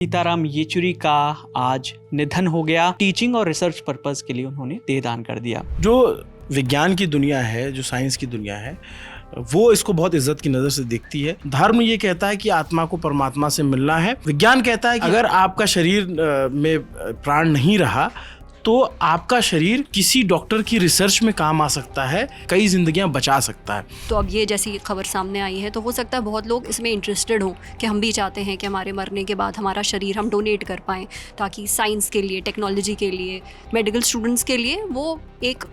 सीताराम येचुरी का आज निधन हो गया। टीचिंग और रिसर्च पर्पस के लिए उन्होंने देहदान कर दिया। जो विज्ञान की दुनिया है, जो साइंस की दुनिया है, वो इसको बहुत इज्जत की नज़र से देखती है। धर्म ये कहता है कि आत्मा को परमात्मा से मिलना है। विज्ञान कहता है कि अगर आपका शरीर में प्राण नहीं रहा तो आपका शरीर किसी डॉक्टर की रिसर्च में काम आ सकता है, कई जिंदगियां बचा सकता है। तो अब ये जैसी खबर सामने आई है तो हो सकता है बहुत लोग इसमें इंटरेस्टेड हों कि हम भी चाहते हैं कि हमारे मरने के बाद हमारा शरीर हम डोनेट कर पाएँ, ताकि साइंस के लिए, टेक्नोलॉजी के लिए, मेडिकल स्टूडेंट्स के लिए वो एक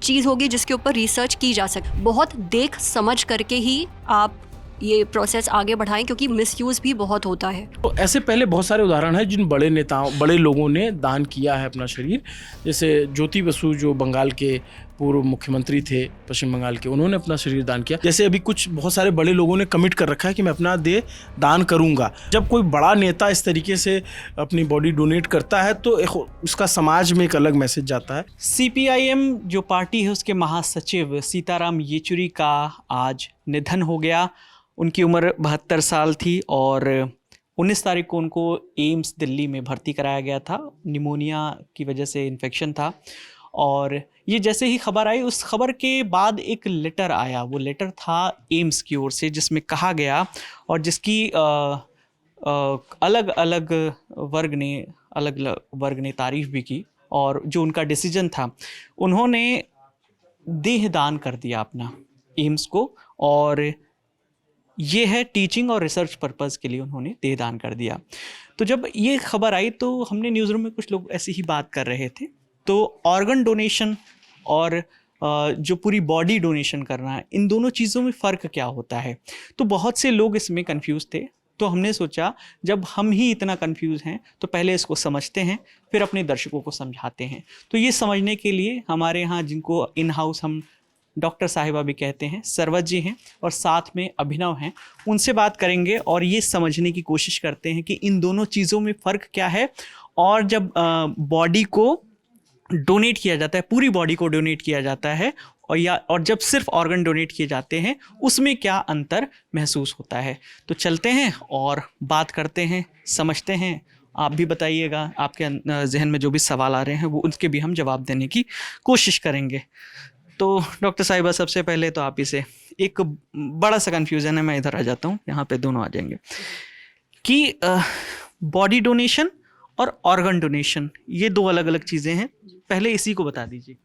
चीज़ होगी जिसके ऊपर रिसर्च की जा सके। बहुत देख समझ करके ही आप ये प्रोसेस आगे बढ़ाएं, क्योंकि मिसयूज़ भी बहुत होता है। तो ऐसे पहले बहुत सारे उदाहरण हैं जिन बड़े नेताओं, बड़े लोगों ने दान किया है अपना शरीर। जैसे ज्योति बसु, जो बंगाल के पूर्व मुख्यमंत्री थे, पश्चिम बंगाल के, उन्होंने अपना शरीर दान किया। जैसे अभी कुछ बहुत सारे बड़े लोगों ने कमिट कर रखा है कि मैं अपना देह दान करूंगा। जब कोई बड़ा नेता इस तरीके से अपनी बॉडी डोनेट करता है तो उसका समाज में एक अलग मैसेज जाता है। CPIM जो पार्टी है उसके महासचिव सीताराम येचुरी का आज निधन हो गया। उनकी उम्र 72 साल थी और 19 तारीख को उनको एम्स दिल्ली में भर्ती कराया गया था। निमोनिया की वजह से इन्फेक्शन था और ये जैसे ही खबर आई, उस खबर के बाद एक लेटर आया। वो लेटर था एम्स की ओर से, जिसमें कहा गया और जिसकी अलग अलग वर्ग ने तारीफ भी की। और जो उनका डिसीजन था, उन्होंने देह दान कर दिया अपना एम्स को, और ये है टीचिंग और रिसर्च पर्पस के लिए उन्होंने देहदान कर दिया। तो जब ये खबर आई तो हमने न्यूज़ रूम में कुछ लोग ऐसी ही बात कर रहे थे। तो ऑर्गन डोनेशन और जो पूरी बॉडी डोनेशन करना है, इन दोनों चीज़ों में फ़र्क क्या होता है? तो बहुत से लोग इसमें कंफ्यूज थे। तो हमने सोचा जब हम ही इतना कंफ्यूज हैं तो पहले इसको समझते हैं, फिर अपने दर्शकों को समझाते हैं। तो ये समझने के लिए हमारे यहाँ, जिनको इन हाउस हम डॉक्टर साहिबा भी कहते हैं, सरवत जी हैं और साथ में अभिनव हैं, उनसे बात करेंगे और ये समझने की कोशिश करते हैं कि इन दोनों चीज़ों में फ़र्क क्या है। और जब बॉडी को डोनेट किया जाता है, पूरी बॉडी को डोनेट किया जाता है, और जब सिर्फ ऑर्गन डोनेट किए जाते हैं, उसमें क्या अंतर महसूस होता है। तो चलते हैं और बात करते हैं, समझते हैं। आप भी बताइएगा, आपके जहन में जो भी सवाल आ रहे हैं वो उनके भी हम जवाब देने की कोशिश करेंगे। तो डॉक्टर साहिबा, सबसे पहले तो आप इसे, एक बड़ा सा कन्फ्यूज़न है, मैं इधर आ जाता हूँ, यहाँ पे दोनों आ जाएंगे, कि बॉडी डोनेशन और ऑर्गन डोनेशन ये दो अलग अलग चीज़ें हैं। पहले इसी को बता दीजिए।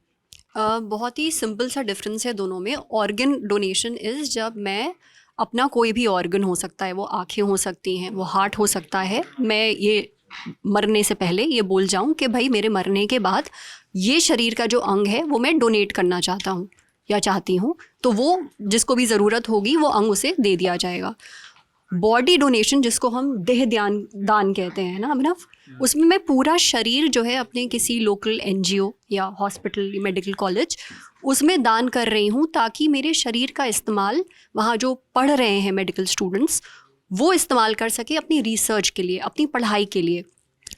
बहुत ही सिंपल सा डिफरेंस है दोनों में। ऑर्गन डोनेशन इज़ जब मैं अपना कोई भी ऑर्गन, हो सकता है वो आँखें हो सकती हैं, वो हार्ट हो सकता है, मैं ये मरने से पहले ये बोल जाऊं कि भाई मेरे मरने के बाद ये शरीर का जो अंग है वो मैं डोनेट करना चाहता हूँ या चाहती हूँ, तो वो जिसको भी ज़रूरत होगी वो अंग उसे दे दिया जाएगा। बॉडी डोनेशन, जिसको हम देह दान कहते हैं ना अभिनव, उसमें मैं पूरा शरीर जो है अपने किसी लोकल NGO या हॉस्पिटल, मेडिकल कॉलेज, उसमें दान कर रही हूँ, ताकि मेरे शरीर का इस्तेमाल वहाँ जो पढ़ रहे हैं मेडिकल स्टूडेंट्स, वो इस्तेमाल कर सके अपनी रिसर्च के लिए, अपनी पढ़ाई के लिए।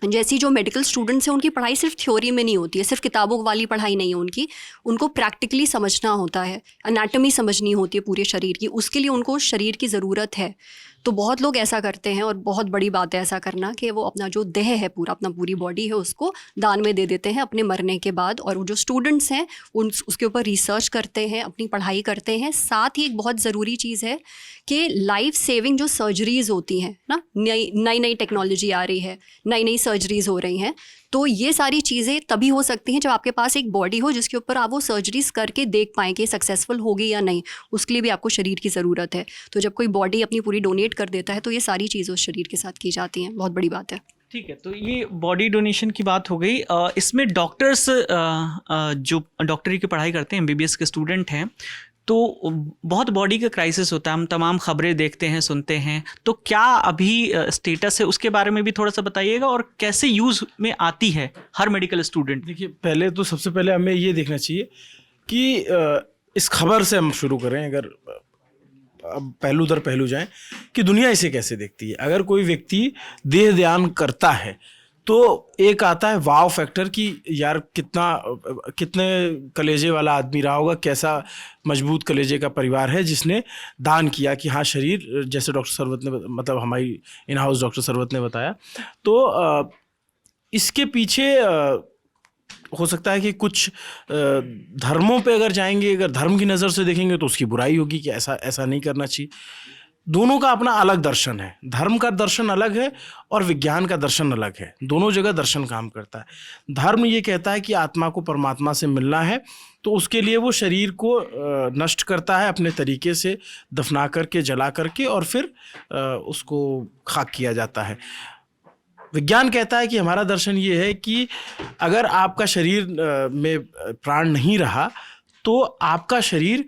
जैसी जो मेडिकल स्टूडेंट्स हैं, उनकी पढ़ाई सिर्फ थ्योरी में नहीं होती है, सिर्फ किताबों वाली पढ़ाई नहीं है उनको प्रैक्टिकली समझना होता है, एनाटॉमी समझनी होती है पूरे शरीर की, उसके लिए उनको शरीर की ज़रूरत है। तो बहुत लोग ऐसा करते हैं, और बहुत बड़ी बात है ऐसा करना, कि वो अपना जो देह है, पूरी बॉडी है, उसको दान में दे देते हैं अपने मरने के बाद। और वो जो स्टूडेंट्स हैं उसके ऊपर रिसर्च करते हैं, अपनी पढ़ाई करते हैं। साथ ही एक बहुत ज़रूरी चीज़ है कि लाइफ सेविंग जो सर्जरीज़ होती हैं ना, नई टेक्नोलॉजी आ रही है, नई सर्जरीज़ हो रही हैं, तो ये सारी चीज़ें तभी हो सकती हैं जब आपके पास एक बॉडी हो जिसके ऊपर आप वो सर्जरीज करके देख पाएँ कि सक्सेसफुल होगी या नहीं। उसके लिए भी आपको शरीर की ज़रूरत है। तो जब कोई बॉडी अपनी पूरी डोनेट कर देता है तो ये सारी चीज़ें उस शरीर के साथ की जाती हैं। बहुत बड़ी बात है। ठीक है, तो ये बॉडी डोनेशन की बात हो गई। इसमें डॉक्टर्स जो डॉक्टरी की पढ़ाई करते हैं, MBBS के स्टूडेंट हैं, तो बहुत बॉडी का क्राइसिस होता है, हम तमाम खबरें देखते हैं, सुनते हैं। तो क्या अभी स्टेटस है, उसके बारे में भी थोड़ा सा बताइएगा, और कैसे यूज़ में आती है हर मेडिकल स्टूडेंट। देखिए, पहले तो सबसे पहले हमें ये देखना चाहिए कि इस खबर से हम शुरू करें, अगर अब पहलू दर पहलू जाएं कि दुनिया इसे कैसे देखती है। अगर कोई व्यक्ति देह दान करता है तो एक आता है वाव फैक्टर कि यार कितने कलेजे वाला आदमी रहा होगा, कैसा मजबूत कलेजे का परिवार है जिसने दान किया कि हाँ शरीर, जैसे डॉक्टर सरवत ने मतलब हमारी इन हाउस डॉक्टर सरवत ने बताया। तो इसके पीछे हो सकता है कि कुछ धर्मों पे अगर जाएंगे, अगर धर्म की नज़र से देखेंगे तो उसकी बुराई होगी कि ऐसा नहीं करना चाहिए। दोनों का अपना अलग दर्शन है, धर्म का दर्शन अलग है और विज्ञान का दर्शन अलग है। दोनों जगह दर्शन काम करता है। धर्म ये कहता है कि आत्मा को परमात्मा से मिलना है, तो उसके लिए वो शरीर को नष्ट करता है अपने तरीके से, दफना करके, जला करके, और फिर उसको खाक किया जाता है। विज्ञान कहता है कि हमारा दर्शन ये है कि अगर आपका शरीर में प्राण नहीं रहा तो आपका शरीर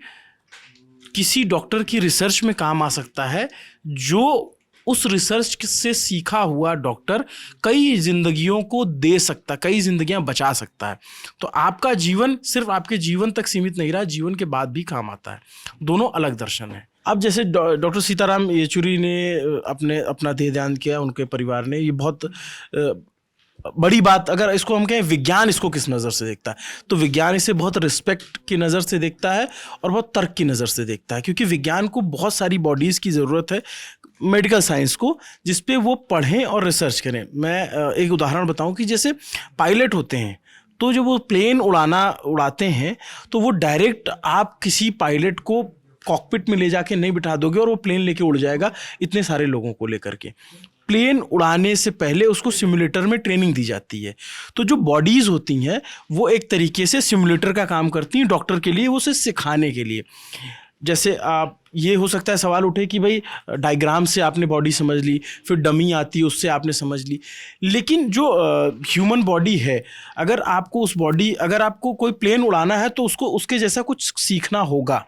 किसी डॉक्टर की रिसर्च में काम आ सकता है, जो उस रिसर्च से सीखा हुआ डॉक्टर कई जिंदगियों को दे सकता, कई जिंदगियां बचा सकता है। तो आपका जीवन सिर्फ आपके जीवन तक सीमित नहीं रहा, जीवन के बाद भी काम आता है। दोनों अलग दर्शन है। अब जैसे डॉक्टर सीताराम येचुरी ने अपना देहदान किया, उनके परिवार ने, ये बहुत बड़ी बात। अगर इसको हम कहें विज्ञान इसको किस नज़र से देखता है, तो विज्ञान इसे बहुत रिस्पेक्ट की नज़र से देखता है और बहुत तर्क की नज़र से देखता है, क्योंकि विज्ञान को बहुत सारी बॉडीज़ की ज़रूरत है, मेडिकल साइंस को, जिस पे वो पढ़ें और रिसर्च करें। मैं एक उदाहरण बताऊं कि जैसे पायलट होते हैं, तो जब वो प्लेन उड़ाते हैं तो वो डायरेक्ट आप किसी पायलट को कॉकपिट में ले जाके नहीं बिठा दोगे और वो प्लेन लेके उड़ जाएगा इतने सारे लोगों को लेकर के। प्लेन उड़ाने से पहले उसको सिमुलेटर में ट्रेनिंग दी जाती है। तो जो बॉडीज़ होती हैं वो एक तरीके से सिमुलेटर का काम करती हैं डॉक्टर के लिए, वो उसे सिखाने के लिए। जैसे आप, ये हो सकता है सवाल उठे कि भाई डायग्राम से आपने बॉडी समझ ली, फिर डमी आती है उससे आपने समझ ली, लेकिन जो ह्यूमन बॉडी है, अगर आपको कोई प्लेन उड़ाना है तो उसको उसके जैसा कुछ सीखना होगा।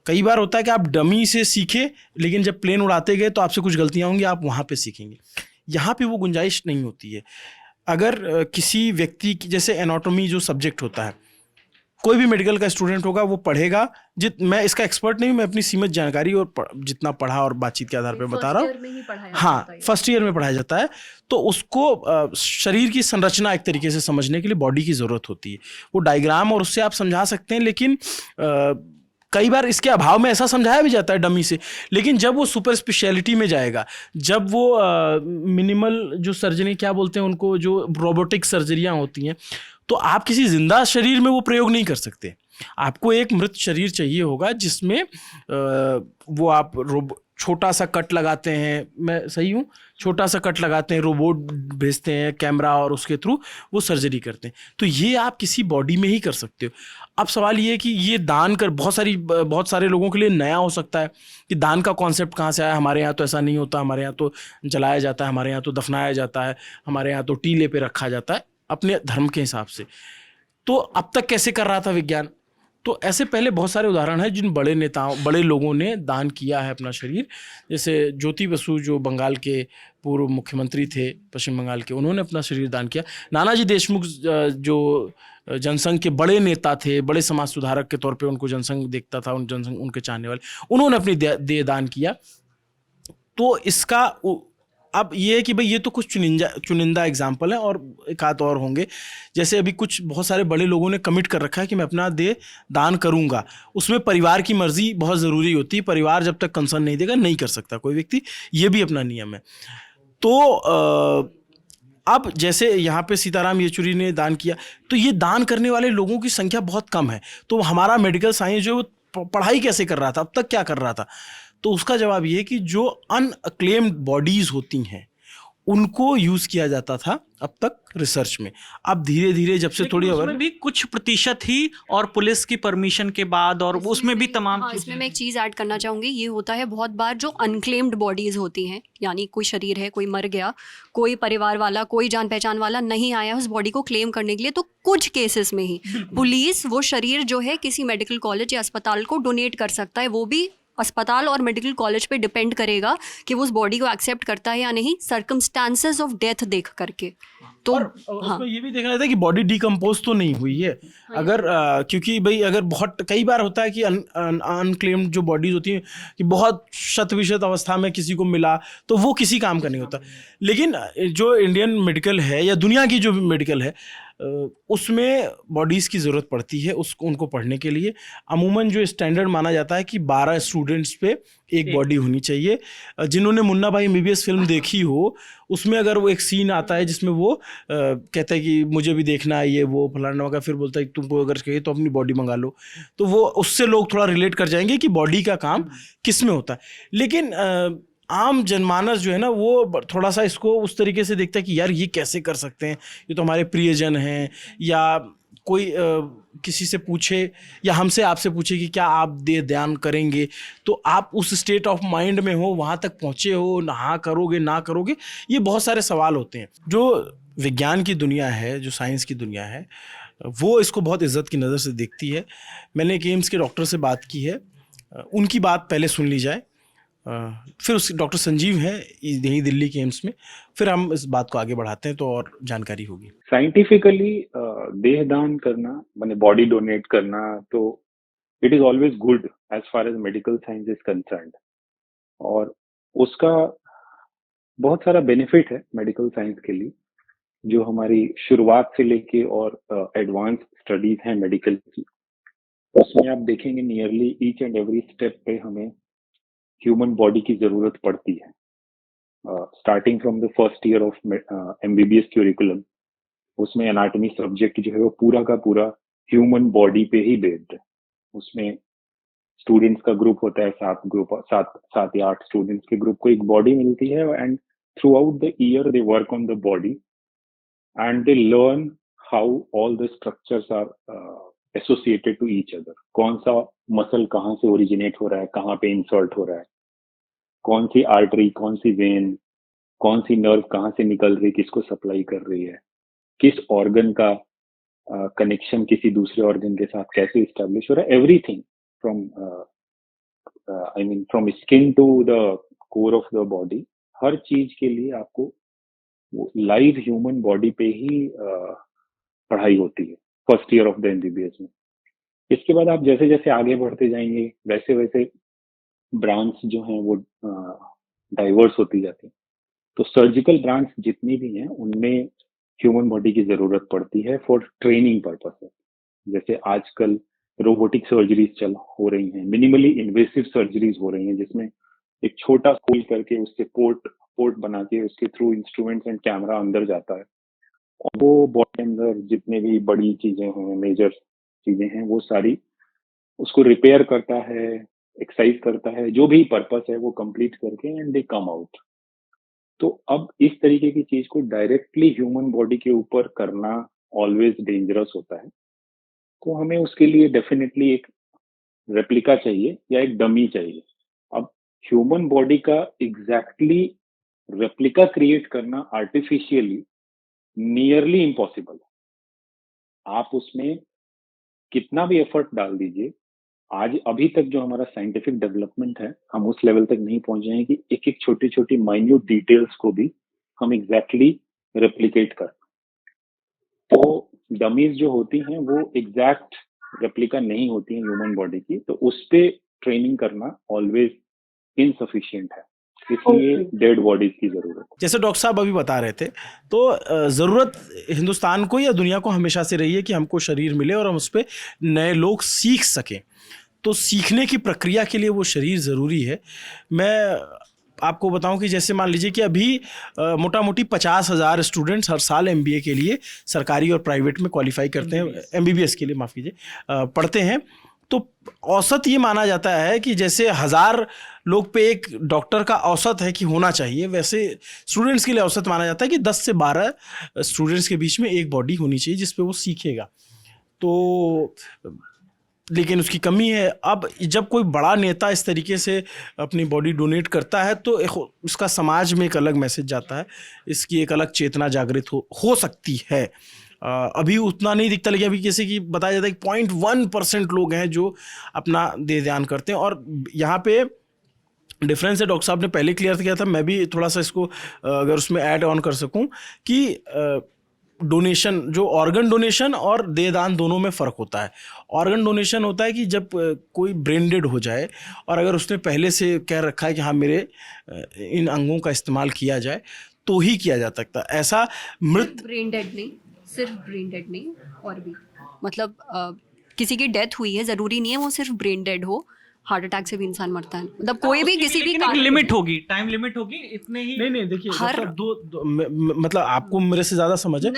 कई बार होता है कि आप डमी से सीखे, लेकिन जब प्लेन उड़ाते गए तो आपसे कुछ गलतियां होंगी, आप वहाँ पे सीखेंगे। यहाँ पे वो गुंजाइश नहीं होती है। अगर किसी व्यक्ति की, जैसे एनाटॉमी जो सब्जेक्ट होता है, कोई भी मेडिकल का स्टूडेंट होगा वो पढ़ेगा, मैं इसका एक्सपर्ट नहीं हूँ, मैं अपनी सीमित जानकारी और जितना पढ़ा और बातचीत के आधार पर बता रहा हूँ। हाँ, फर्स्ट ईयर में पढ़ाया जाता है। तो उसको शरीर की संरचना एक तरीके से समझने के लिए बॉडी की ज़रूरत होती है। वो डायग्राम और उससे आप समझा सकते हैं, लेकिन कई बार इसके अभाव में ऐसा समझाया भी जाता है डमी से। लेकिन जब वो सुपर स्पेशलिटी में जाएगा, जब वो मिनिमल जो सर्जरी क्या बोलते हैं उनको, जो रोबोटिक सर्जरियाँ होती हैं, तो आप किसी जिंदा शरीर में वो प्रयोग नहीं कर सकते। आपको एक मृत शरीर चाहिए होगा जिसमें वो आप छोटा सा कट लगाते हैं, मैं सही हूँ, छोटा सा कट लगाते हैं, रोबोट भेजते हैं कैमरा और उसके थ्रू वो सर्जरी करते हैं। तो ये आप किसी बॉडी में ही कर सकते हो। अब सवाल ये है कि ये दान कर बहुत सारे लोगों के लिए नया हो सकता है कि दान का कॉन्सेप्ट कहाँ से आया। हमारे यहाँ तो ऐसा नहीं होता, हमारे यहाँ तो जलाया जाता है, हमारे यहाँ तो दफनाया जाता है, हमारे यहाँ तो टीले पे रखा जाता है अपने धर्म के हिसाब से। तो अब तक कैसे कर रहा था विज्ञान? तो ऐसे पहले बहुत सारे उदाहरण हैं जिन बड़े लोगों ने दान किया है अपना शरीर। जैसे ज्योति बसु जो बंगाल के पूर्व मुख्यमंत्री थे, पश्चिम बंगाल के, उन्होंने अपना शरीर दान किया। नानाजी देशमुख जो जनसंघ के बड़े नेता थे, बड़े समाज सुधारक के तौर पे उनको जनसंघ देखता था, जनसंघ उनके चाहने वाले, उन्होंने अपनी देह दान किया। तो इसका अब ये है कि भाई ये तो कुछ चुनिंदा एग्जाम्पल है और एक आध और होंगे। जैसे अभी कुछ बहुत सारे बड़े लोगों ने कमिट कर रखा है कि मैं अपना देह दान करूंगा। उसमें परिवार की मर्जी बहुत ज़रूरी होती है। परिवार जब तक कंसर्न नहीं देगा नहीं कर सकता कोई व्यक्ति, ये भी अपना नियम है। तो अब जैसे यहाँ पे सीताराम येचुरी ने दान किया, तो ये दान करने वाले लोगों की संख्या बहुत कम है। तो हमारा मेडिकल साइंस जो पढ़ाई कैसे कर रहा था, अब तक क्या कर रहा था? तो उसका जवाब ये है कि जो अनअक्लेम्ड बॉडीज होती हैं उनको यूज किया जाता था अब तक रिसर्च में। अब धीरे धीरे जब से थोड़ी उसमें भी कुछ प्रतिशत ही, और पुलिस की परमिशन के बाद, और उसमें भी तमाम। हाँ, इसमें मैं एक चीज़ ऐड करना चाहूँगी। ये होता है बहुत बार जो अनक्लेम्ड बॉडीज़ होती हैं, यानी कोई शरीर है, कोई मर गया, कोई परिवार वाला, कोई जान पहचान वाला नहीं आया उस बॉडी को क्लेम करने के लिए, तो कुछ केसेस में ही पुलिस वो शरीर जो है किसी मेडिकल कॉलेज या अस्पताल को डोनेट कर सकता है, वो भी अस्पताल और मेडिकल कॉलेज पे डिपेंड करेगा कि वो उस बॉडी को एक्सेप्ट करता है या नहीं, सर्कमस्टांसेस ऑफ डेथ देख करके। तो और उसमें ये भी देखना रहता है कि बॉडी डिकम्पोज तो नहीं हुई है। अगर क्योंकि भाई अगर बहुत कई बार होता है कि अनक्लेम्ड जो बॉडीज होती हैं कि बहुत शत विशत अवस्था में किसी को मिला तो वो किसी काम का नहीं होता। लेकिन जो इंडियन मेडिकल है या दुनिया की जो भी मेडिकल है उसमें बॉडीज़ की ज़रूरत पड़ती है उसको उनको पढ़ने के लिए। अमूमन जो स्टैंडर्ड माना जाता है कि 12 स्टूडेंट्स पे एक बॉडी होनी चाहिए। जिन्होंने मुन्ना भाई MBBS फिल्म देखी हो उसमें अगर वो एक सीन आता है जिसमें वो कहता है कि मुझे भी देखना है ये वो फलाना का, फिर बोलता है तुमको अगर चाहिए तो अपनी बॉडी मंगा लो, तो वो उससे लोग थोड़ा रिलेट कर जाएंगे कि बॉडी का काम किस में होता है। लेकिन आम जनमानस जो है ना वो थोड़ा सा इसको उस तरीके से देखता है कि यार ये कैसे कर सकते हैं, ये तो हमारे प्रियजन हैं, या कोई किसी से पूछे या हमसे आपसे पूछे कि क्या आप दान करेंगे, तो आप उस स्टेट ऑफ माइंड में हो, वहाँ तक पहुँचे हो, हाँ करोगे ना करोगे, ये बहुत सारे सवाल होते हैं। जो विज्ञान की दुनिया है, जो साइंस की दुनिया है, वो इसको बहुत इज्जत की नज़र से देखती है। मैंने एक एम्स के डॉक्टर से बात की है, उनकी बात पहले सुन ली जाए, फिर उस डॉक्टर संजीव हैं यही दिल्ली के एम्स में, फिर हम इस बात को आगे बढ़ाते हैं तो और जानकारी होगी। साइंटिफिकली देह दान करना माने बॉडी डोनेट करना तो it is always good as far as medical science is concerned, और उसका बहुत सारा बेनिफिट है मेडिकल साइंस के लिए, जो हमारी शुरुआत से लेके और एडवांस स्टडीज हैं मेडिकल की, उसमें आप देखेंगे nearly each and every step पे हमें ह्यूमन बॉडी की जरूरत पड़ती है। Starting from the first year of MBBS curriculum, उसमें एनाटॉमी सब्जेक्ट जो है वो पूरा का पूरा ह्यूमन बॉडी पे ही बेस्ड है। उसमें स्टूडेंट्स का ग्रुप होता है, सात या 8 स्टूडेंट्स के ग्रुप को एक बॉडी मिलती है, and throughout the year they work on the body and they learn how all the structures are associated to each other. कौन सा मसल कहाँ से ओरिजिनेट हो रहा है, कहाँ पे इंसर्ट हो रहा है, कौन सी आर्टरी, कौन सी वेन, कौन सी नर्व कहाँ से निकल रही, किसको सप्लाई कर रही है, किस ऑर्गन का कनेक्शन किसी दूसरे ऑर्गन के साथ कैसे इस्टेब्लिश हो रहा है। Everything from from skin to the core of the body, हर चीज के लिए आपको लाइव ह्यूमन बॉडी पे ही पढ़ाई होती है first year of the MBBS में। इसके बाद आप जैसे जैसे आगे बढ़ते जाएंगे वैसे वैसे ब्रांच जो हैं वो डाइवर्स होती जाती है। तो सर्जिकल ब्रांच जितनी भी हैं उनमें ह्यूमन बॉडी की जरूरत पड़ती है फॉर ट्रेनिंग पर्पस। जैसे आजकल रोबोटिक सर्जरीज हो रही हैं, मिनिमली इन्वेसिव सर्जरीज हो रही हैं, जिसमें एक छोटा होल करके उससे पोर्ट बना के उसके थ्रू इंस्ट्रूमेंट्स एंड कैमरा अंदर जाता है, और वो बॉडी अंदर जितने भी बड़ी चीजें हैं, मेजर चीजें हैं, वो सारी उसको रिपेयर करता है, एक्सरसाइज करता है, जो भी पर्पस है वो कंप्लीट करके एंड दे कम आउट। तो अब इस तरीके की चीज को डायरेक्टली ह्यूमन बॉडी के ऊपर करना ऑलवेज डेंजरस होता है। तो हमें उसके लिए डेफिनेटली एक रेप्लिका चाहिए या एक डमी चाहिए। अब ह्यूमन बॉडी का एग्जैक्टली रेप्लिका क्रिएट करना आर्टिफिशियली नियरली इम्पॉसिबल। आप उसमें कितना भी एफर्ट डाल दीजिए, आज अभी तक जो हमारा साइंटिफिक डेवलपमेंट है, हम उस लेवल तक नहीं पहुंचे हैं कि एक एक छोटी छोटी माइन्यूट डिटेल्स को भी हम एग्जैक्टली रेप्लिकेट कर। तो डमीज जो होती हैं वो एग्जैक्ट रेप्लिका नहीं होती हैं ह्यूमन बॉडी की, तो उस पे ट्रेनिंग करना ऑलवेज इनसफिशिएंट है, इसलिए डेड बॉडीज की जरूरत है। जैसे डॉक्टर साहब अभी बता रहे थे, तो ज़रूरत हिंदुस्तान को या दुनिया को हमेशा से रही है कि हमको शरीर मिले और हम उस पर नए लोग सीख सकें। तो सीखने की प्रक्रिया के लिए वो शरीर ज़रूरी है। मैं आपको बताऊं कि जैसे मान लीजिए कि अभी मोटा मोटी 50,000 स्टूडेंट्स हर साल MBA के लिए सरकारी और प्राइवेट में क्वालिफाई करते हैं, MBBS के लिए माफ़ कीजिए, पढ़ते हैं। तो औसत ये माना जाता है कि जैसे 1000 लोग पे एक डॉक्टर का औसत है कि होना चाहिए, वैसे स्टूडेंट्स के लिए औसत माना जाता है कि 10 से 12 स्टूडेंट्स के बीच में एक बॉडी होनी चाहिए जिस पे वो सीखेगा। तो लेकिन उसकी कमी है। अब जब कोई बड़ा नेता इस तरीके से अपनी बॉडी डोनेट करता है तो उसका समाज में एक अलग मैसेज जाता है, इसकी एक अलग चेतना जागृत हो सकती है। अभी उतना नहीं दिखता, लेकिन अभी किसी की बताया जाता है कि 0.1% लोग हैं जो अपना देह दान करते हैं। और यहाँ पे डिफरेंस है, डॉक्टर साहब ने पहले क्लियर किया था, मैं भी थोड़ा सा इसको अगर उसमें ऐड ऑन कर सकूं कि डोनेशन, जो ऑर्गन डोनेशन और देह दान दोनों में फ़र्क होता है। ऑर्गन डोनेशन होता है कि जब कोई ब्रेन डेड हो जाए और अगर उसने पहले से कह रखा है कि हाँ मेरे इन अंगों का इस्तेमाल किया जाए तो ही किया जा सकता है। ऐसा मृत ब्रेन डेड नहीं, सिर्फ ब्रेन डेड नहीं, और भी मतलब किसी की डेथ हुई है, ज़रूरी नहीं है वो सिर्फ ब्रेन डेड हो, हार्ट अटैक से भी इंसान मरता है, मतलब कोई भी किसी भी लिमिट होगी, टाइम लिमिट होगी, इतने ही। नहीं देखिए हर मतलब आपको मेरे से ज़्यादा समझ है।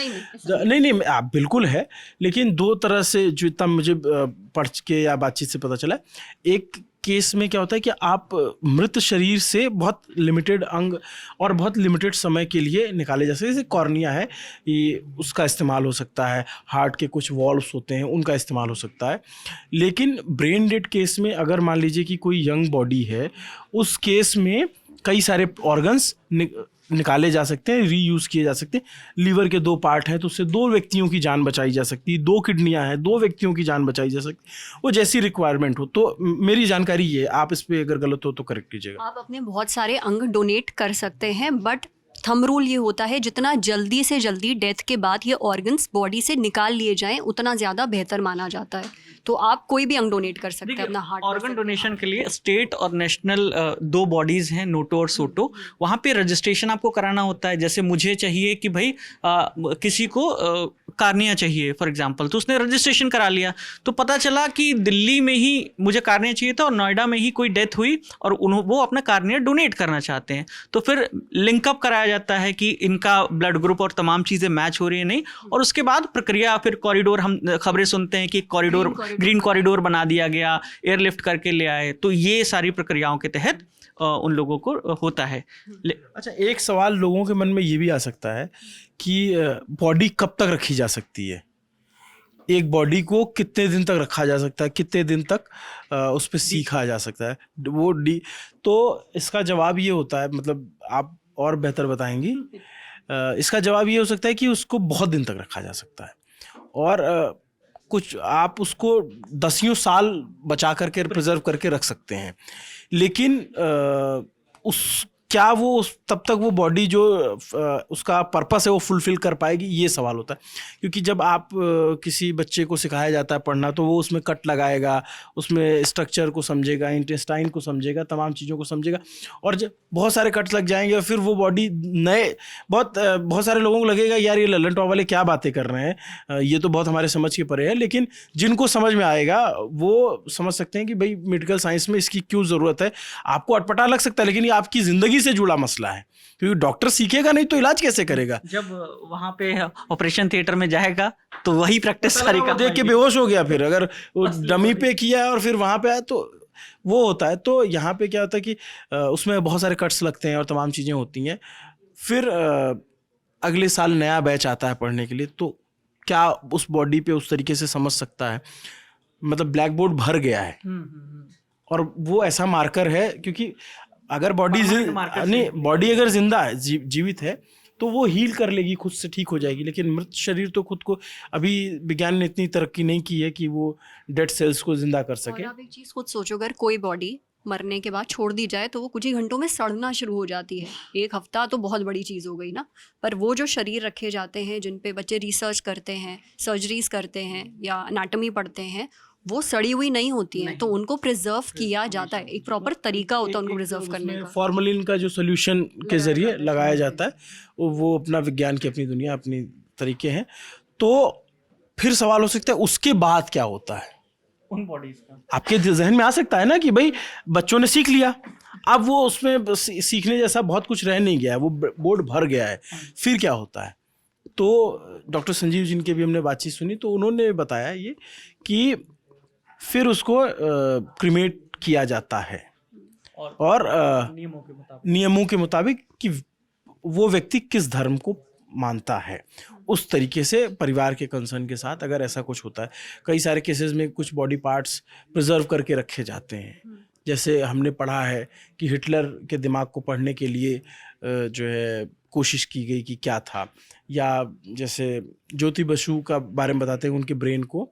नहीं आप बिल्कुल है, लेकिन दो तरह से जो इतना मुझे पढ़ के या बातचीत से पता चला, एक केस में क्या होता है कि आप मृत शरीर से बहुत लिमिटेड अंग और बहुत लिमिटेड समय के लिए निकाले जा सकते हैं। जैसे कॉर्निया है, ये उसका इस्तेमाल हो सकता है, हार्ट के कुछ वॉल्व्स होते हैं उनका इस्तेमाल हो सकता है। लेकिन ब्रेन डेड केस में अगर मान लीजिए कि कोई यंग बॉडी है, उस केस में कई सारे ऑर्गन्स निकाले जा सकते हैं, रीयूज किए जा सकते हैं। लीवर के 2 पार्ट हैं तो उससे 2 व्यक्तियों की जान बचाई जा सकती है, 2 किडनियां हैं 2 व्यक्तियों की जान बचाई जा सकती है, वो जैसी रिक्वायरमेंट हो। तो मेरी जानकारी ये है, आप इस पे अगर गलत हो तो करेक्ट कीजिएगा। आप अपने बहुत सारे अंग डोनेट कर सकते हैं, बट थंब रूल ये होता है जितना जल्दी से जल्दी डेथ के बाद ये ऑर्गन्स बॉडी से निकाल लिए जाएं उतना ज़्यादा बेहतर माना जाता है। तो आप कोई भी अंग डोनेट कर सकते हैं अपना हार्ट। ऑर्गन डोनेशन के लिए स्टेट और नेशनल 2 बॉडीज़ हैं, नोटो और सोटो, वहाँ पे रजिस्ट्रेशन आपको कराना होता है। जैसे मुझे चाहिए कि भाई किसी को कार्निया चाहिए फॉर एग्जांपल, तो उसने रजिस्ट्रेशन करा लिया, तो पता चला कि दिल्ली में ही मुझे कार्निया चाहिए था और नोएडा में ही कोई डेथ हुई और वो अपना कार्निया डोनेट करना चाहते हैं, तो फिर लिंकअप कराया जाता है कि इनका ब्लड ग्रुप और तमाम चीज़ें मैच हो रही है नहीं, और उसके बाद प्रक्रिया, फिर कॉरिडोर, हम खबरें सुनते हैं कि कॉरिडोर, ग्रीन कॉरिडोर बना दिया गया, एयरलिफ्ट करके ले आए, तो ये सारी प्रक्रियाओं के तहत उन लोगों को होता है। अच्छा, एक सवाल लोगों के मन में ये भी आ सकता है कि बॉडी कब तक रखी जा सकती है, एक बॉडी को कितने दिन तक रखा जा सकता है, कितने दिन तक उस पर सीखा जा सकता है, वो तो इसका जवाब ये होता है, मतलब आप और बेहतर बताएंगी, इसका जवाब ये हो सकता है कि उसको बहुत दिन तक रखा जा सकता है, और कुछ आप उसको 10 साल बचा करके प्रिजर्व करके रख सकते हैं। लेकिन क्या वो तब तक वो बॉडी जो उसका पर्पस है वो फुलफिल कर पाएगी, ये सवाल होता है। क्योंकि जब आप किसी बच्चे को सिखाया जाता है पढ़ना, तो वो उसमें कट लगाएगा, उसमें स्ट्रक्चर को समझेगा, इंटेस्टाइन को समझेगा, तमाम चीज़ों को समझेगा, और जब बहुत सारे कट्स लग जाएंगे फिर वो बॉडी बहुत सारे लोगों को लगेगा यार ये ललन टॉप वाले क्या बातें कर रहे हैं, ये तो बहुत हमारे समझ के परे है। लेकिन जिनको समझ में आएगा वो समझ सकते हैं कि भाई मेडिकल साइंस में इसकी क्यों ज़रूरत है। आपको अटपटा लग सकता है, लेकिन ये आपकी ज़िंदगी से जुड़ा मसला है, क्योंकि डॉक्टर सीखेगा नहीं तो इलाज कैसे करेगा। जब वहाँ पे ऑपरेशन थिएटर में जाएगा तो वही प्रैक्टिस सारी का देख के बेहोश हो गया, फिर अगर वो डमी पे किया और फिर वहाँ पे आया तो वो होता है। तो यहाँ पे क्या होता है कि उसमें बहुत सारे कट्स लगते हैं और तमाम चीज़ें होती हैं। फिर अगले साल नया बैच आता है पढ़ने के लिए, तो क्या उस बॉडी पे उस तरीके से समझ सकता है, मतलब ब्लैक बोर्ड भर गया है। और वो ऐसा मार्कर है, क्योंकि अगर बॉडी अगर जिंदा है, जीवित है, तो वो हील कर लेगी, खुद से ठीक हो जाएगी। लेकिन मृत शरीर तो खुद को, अभी विज्ञान ने इतनी तरक्की नहीं की है कि वो डेड सेल्स को जिंदा कर सके। और आप एक चीज़ खुद सोचो, अगर कोई बॉडी मरने के बाद छोड़ दी जाए तो वो कुछ ही घंटों में सड़ना शुरू हो जाती है। 1 हफ्ता तो बहुत बड़ी चीज़ हो गई ना, पर वो जो शरीर रखे जाते हैं जिन पे बच्चे रिसर्च करते हैं, सर्जरीज करते हैं या एनाटॉमी पढ़ते हैं, वो सड़ी हुई नहीं होती हैं, तो उनको प्रिजर्व किया जाता है। एक प्रॉपर तरीका होता है उनको प्रिजर्व करने का। फॉर्मलिन का जो सोल्यूशन के जरिए लगाया जाता है, वो अपना विज्ञान की अपनी दुनिया, अपनी तरीके हैं। तो फिर सवाल हो सकता है उसके बाद क्या होता है उन बॉडीज का। आपके जहन में आ सकता है ना कि भाई बच्चों ने सीख लिया, अब वो उसमें सीखने जैसा बहुत कुछ रह नहीं गया है, वो बोर्ड भर गया है, फिर क्या होता है। तो डॉक्टर संजीव जिनके भी हमने बातचीत सुनी, तो उन्होंने बताया ये कि फिर उसको क्रीमेट किया जाता है, और नियमों के मुताबिक कि वो व्यक्ति किस धर्म को मानता है, उस तरीके से परिवार के कंसर्न के साथ अगर ऐसा कुछ होता है। कई सारे केसेस में कुछ बॉडी पार्ट्स प्रिजर्व करके रखे जाते हैं, जैसे हमने पढ़ा है कि हिटलर के दिमाग को पढ़ने के लिए जो है कोशिश की गई कि क्या था, या जैसे ज्योति बसु का बारे में बताते हैं उनके ब्रेन को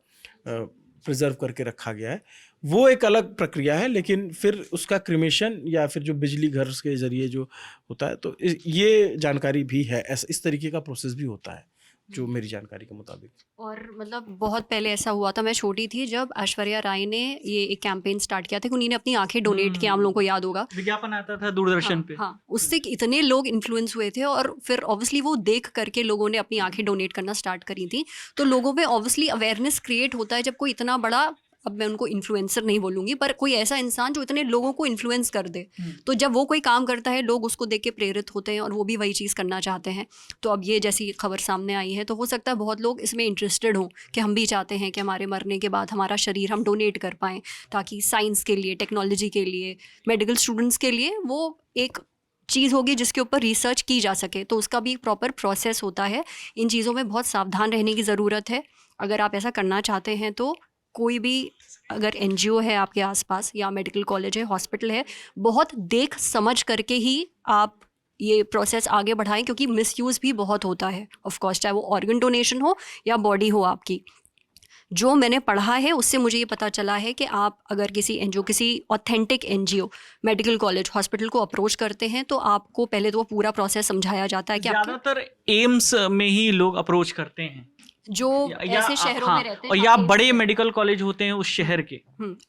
प्रिजर्व करके रखा गया है, वो एक अलग प्रक्रिया है। लेकिन फिर उसका क्रिमेशन या फिर जो बिजली घर के ज़रिए जो होता है, तो ये जानकारी भी है, ऐसा इस तरीके का प्रोसेस भी होता है जो मेरी जानकारी के मुताबिक। और मतलब बहुत पहले ऐसा हुआ था, मैं छोटी थी जब ऐश्वर्या राय ने ये एक कैंपेन स्टार्ट किया था कि उन्होंने अपनी आंखें डोनेट किया, हम लोगों को याद होगा, विज्ञापन आता था दूरदर्शन पे। हाँ, उससे इतने लोग इन्फ्लुएंस हुए थे और फिर ऑब्वियसली वो देख करके लोगों ने अपनी आंखें डोनेट करना स्टार्ट करी थी। तो लोगों में ऑब्वियसली अवेयरनेस क्रिएट होता है जब कोई इतना बड़ा, अब मैं उनको इन्फ्लुएंसर नहीं बोलूँगी, पर कोई ऐसा इंसान जो इतने लोगों को इन्फ्लुएंस कर दे, तो जब वो कोई काम करता है लोग उसको देख के प्रेरित होते हैं और वो भी वही चीज़ करना चाहते हैं। तो अब ये जैसी खबर सामने आई है तो हो सकता है बहुत लोग इसमें इंटरेस्टेड हों कि हम भी चाहते हैं कि हमारे मरने के बाद हमारा शरीर हम डोनेट कर पाएँ, ताकि साइंस के लिए, टेक्नोलॉजी के लिए, मेडिकल स्टूडेंट्स के लिए वो एक चीज़ होगी जिसके ऊपर रिसर्च की जा सके। तो उसका भी एक प्रॉपर प्रोसेस होता है। इन चीज़ों में बहुत सावधान रहने की ज़रूरत है। अगर आप ऐसा करना चाहते हैं तो कोई भी अगर एनजीओ है आपके आसपास या मेडिकल कॉलेज है, हॉस्पिटल है, बहुत देख समझ करके ही आप ये प्रोसेस आगे बढ़ाएं, क्योंकि मिसयूज़ भी बहुत होता है ऑफ कोर्स, चाहे वो ऑर्गन डोनेशन हो या बॉडी हो आपकी। जो मैंने पढ़ा है उससे मुझे ये पता चला है कि आप अगर किसी एनजीओ, किसी authentic NGO, medical college, hospital को अप्रोच करते हैं तो आपको पहले तो वो पूरा प्रोसेस समझाया जाता है कि ज़्यादातर एम्स में ही लोग अप्रोच करते हैं, जो ऐसे शहरों में रहते हैं, और या बड़े मेडिकल कॉलेज होते हैं उस शहर के,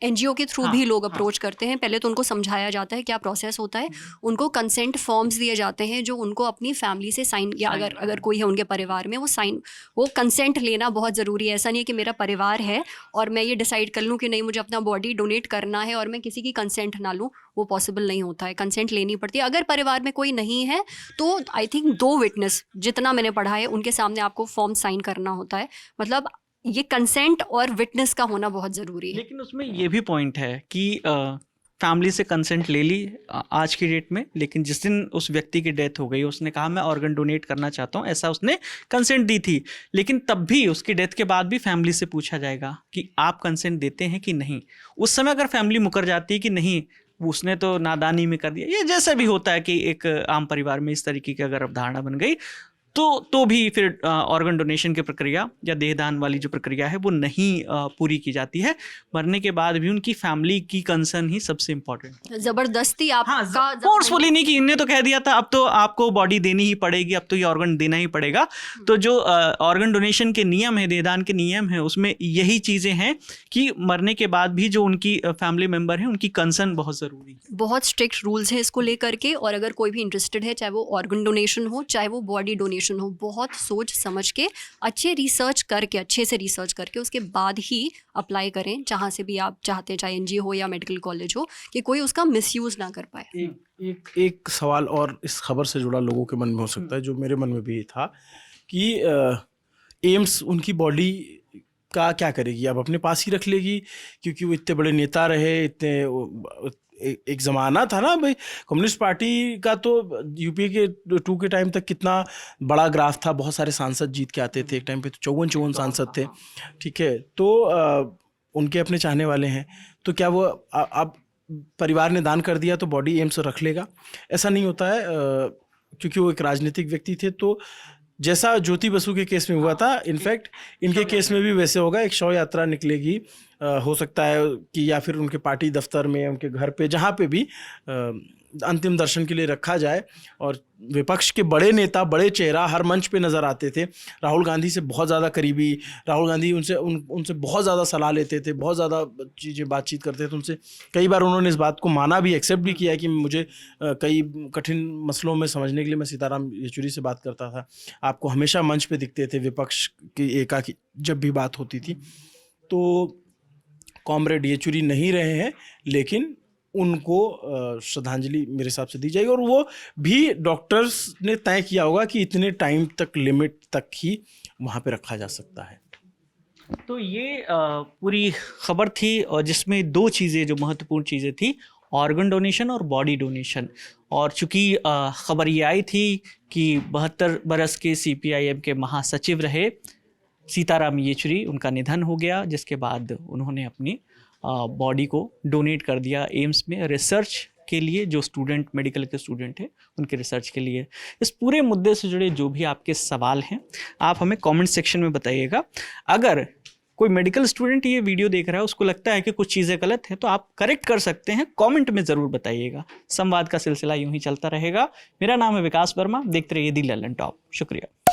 एनजीओ के थ्रू भी लोग अप्रोच करते हैं। पहले तो उनको समझाया जाता है क्या प्रोसेस होता है, उनको कंसेंट फॉर्म्स दिए जाते हैं जो उनको अपनी फैमिली से साइन, या अगर कोई है उनके परिवार में, वो कंसेंट लेना बहुत ज़रूरी है। ऐसा नहीं है कि मेरा परिवार है और मैं ये डिसाइड कर लूँ कि नहीं मुझे अपना बॉडी डोनेट करना है और मैं किसी की कंसेंट ना लूँ, वो पॉसिबल नहीं होता है। कंसेंट लेनी पड़ती है। अगर परिवार में कोई नहीं है तो आई थिंक 2 विटनेस, जितना मैंने पढ़ा है, उनके सामने आपको फॉर्म साइन करना होता है। मतलब ये कंसेंट और विटनेस का होना बहुत ज़रूरी है। लेकिन उसमें ये भी पॉइंट है कि फैमिली से कंसेंट ले ली आज की डेट में, लेकिन जिस दिन उस व्यक्ति की डेथ हो गई उसने कहा मैं ऑर्गन डोनेट करना चाहता हूँ, ऐसा उसने कंसेंट दी थी, लेकिन तब भी उसकी डेथ के बाद भी फैमिली से पूछा जाएगा कि आप कंसेंट देते हैं कि नहीं। उस समय अगर फैमिली मुकर जाती है कि नहीं उसने तो नादानी में कर दिया, ये जैसा भी होता है कि एक आम परिवार में इस तरीके की अगर अवधारणा बन गई तो भी फिर ऑर्गन डोनेशन की प्रक्रिया या देहदान वाली जो प्रक्रिया है वो नहीं पूरी की जाती है। मरने के बाद भी उनकी फैमिली की कंसर्न ही सबसे इम्पोर्टेंट। ज़बरदस्ती आपका फोर्सफुली नहीं कि इनने तो कह दिया था अब तो आपको बॉडी देनी ही पड़ेगी, अब तो ये ऑर्गन देना ही पड़ेगा। तो जो ऑर्गन डोनेशन के नियम है, देहदान के नियम है, उसमें यही चीज़ें हैं कि मरने के बाद भी जो उनकी फैमिली मेम्बर है उनकी कंसर्न बहुत ज़रूरी है। बहुत स्ट्रिक्ट रूल्स हैं इसको लेकर के। और अगर कोई भी इंटरेस्टेड है, चाहे वो ऑर्गन डोनेशन हो चाहे वो बॉडी डोनेशन हो, बहुत सोच समझ के अच्छे से रिसर्च करके उसके बाद ही अप्लाई करें, जहाँ से भी आप चाहते हैं, चाहे एनजीओ हो या मेडिकल कॉलेज हो, कि कोई उसका मिसयूज़ ना कर पाए। एक सवाल और इस खबर से जुड़ा लोगों के मन में हो सकता है, जो मेरे मन में भी था कि एम्स उनकी बॉडी का क्या करेगी, अब अपने पास ही रख लेगी, क्योंकि वो इतने बड़े नेता रहे, इतने एक ज़माना था ना भाई, कम्युनिस्ट पार्टी का तो यूपीए के 2 के टाइम तक कितना बड़ा ग्राफ था, बहुत सारे सांसद जीत के आते थे, एक टाइम पे तो 54 सांसद थे, ठीक है। तो उनके अपने चाहने वाले हैं, तो क्या वो अब परिवार ने दान कर दिया तो बॉडी एम्स रख लेगा? ऐसा नहीं होता है, क्योंकि वो एक राजनीतिक व्यक्ति थे। तो जैसा ज्योति बसु के केस में हुआ था, इनफैक्ट इनके केस में भी वैसे होगा, एक शव यात्रा निकलेगी, हो सकता है कि या फिर उनके पार्टी दफ्तर में, उनके घर पे, जहाँ पे भी अंतिम दर्शन के लिए रखा जाए। और विपक्ष के बड़े नेता, बड़े चेहरा हर मंच पे नज़र आते थे। राहुल गांधी से बहुत ज़्यादा करीबी, राहुल गांधी उनसे बहुत ज़्यादा सलाह लेते थे, बहुत ज़्यादा चीज़ें बातचीत करते थे उनसे। कई बार उन्होंने इस बात को माना भी, एक्सेप्ट भी किया कि मुझे कई कठिन मसलों में समझने के लिए मैं सीताराम येचुरी से बात करता था। आपको हमेशा मंच पे दिखते थे विपक्ष की एकाकी जब भी बात होती थी। तो कॉमरेड येचुरी नहीं रहे हैं, लेकिन उनको श्रद्धांजलि मेरे हिसाब से दी जाएगी। और वो भी डॉक्टर्स ने तय किया होगा कि इतने टाइम तक, लिमिट तक ही वहाँ पे रखा जा सकता है। तो ये पूरी खबर थी और जिसमें 2 चीज़ें जो महत्वपूर्ण चीज़ें थी, ऑर्गन डोनेशन और बॉडी डोनेशन। और चूँकि खबर ये आई थी कि 72 बरस के CPIM के महासचिव रहे सीताराम येचुरी, उनका निधन हो गया, जिसके बाद उन्होंने अपनी बॉडी को डोनेट कर दिया एम्स में रिसर्च के लिए, जो स्टूडेंट मेडिकल के स्टूडेंट हैं उनके रिसर्च के लिए। इस पूरे मुद्दे से जुड़े जो भी आपके सवाल हैं आप हमें कमेंट सेक्शन में बताइएगा। अगर कोई मेडिकल स्टूडेंट ये वीडियो देख रहा है, उसको लगता है कि कुछ चीज़ें गलत हैं, तो आप करेक्ट कर सकते हैं, कमेंट में ज़रूर बताइएगा। संवाद का सिलसिला यूं ही चलता रहेगा। मेरा नाम है विकास वर्मा, देखते रहिए दी ललन टॉप। शुक्रिया।